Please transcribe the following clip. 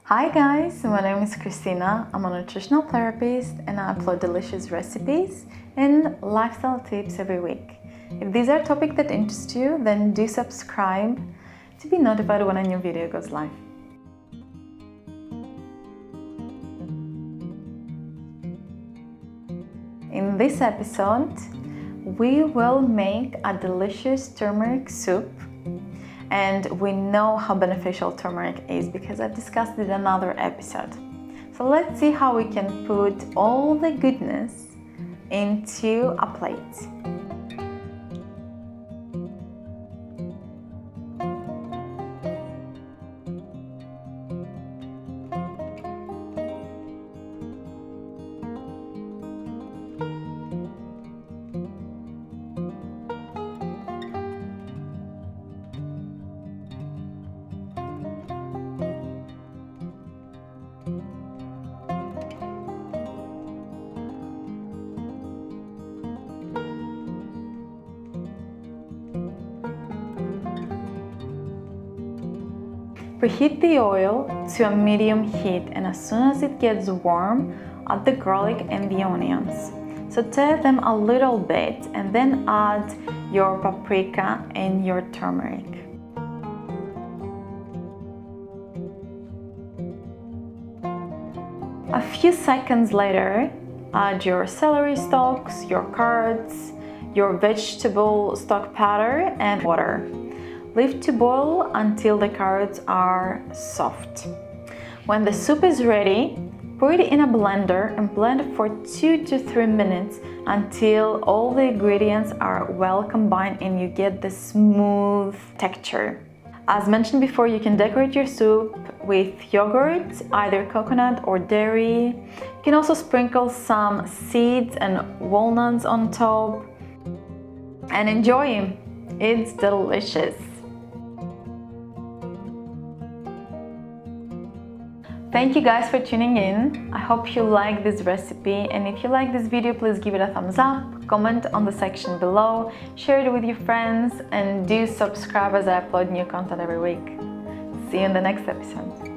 Hi guys, my name is Christina. I'm a nutritional therapist and I upload delicious recipes and lifestyle tips every week. If these are topics that interest you, then do subscribe to be notified when a new video goes live. In this episode, we will make a delicious turmeric soup. And we know how beneficial turmeric is because I've discussed it in another episode. So let's see how we can put all the goodness into a plate. Preheat the oil to a medium heat, and as soon as it gets warm, add the garlic and the onions. Saute them a little bit and then add your paprika and your turmeric. A few seconds later, add your celery stalks, your carrots, your vegetable stock powder and water. Leave to boil until the carrots are soft. When the soup is ready, put it in a blender and blend it for 2 to 3 minutes until all the ingredients are well combined and you get the smooth texture. As mentioned before, you can decorate your soup with yogurt, either coconut or dairy. You can also sprinkle some seeds and walnuts on top and enjoy. It's delicious. Thank you guys for tuning in. I hope you like this recipe, and if you like this video, please give it a thumbs up, comment on the section below, share it with your friends, and do subscribe as I upload new content every week. See you in the next episode.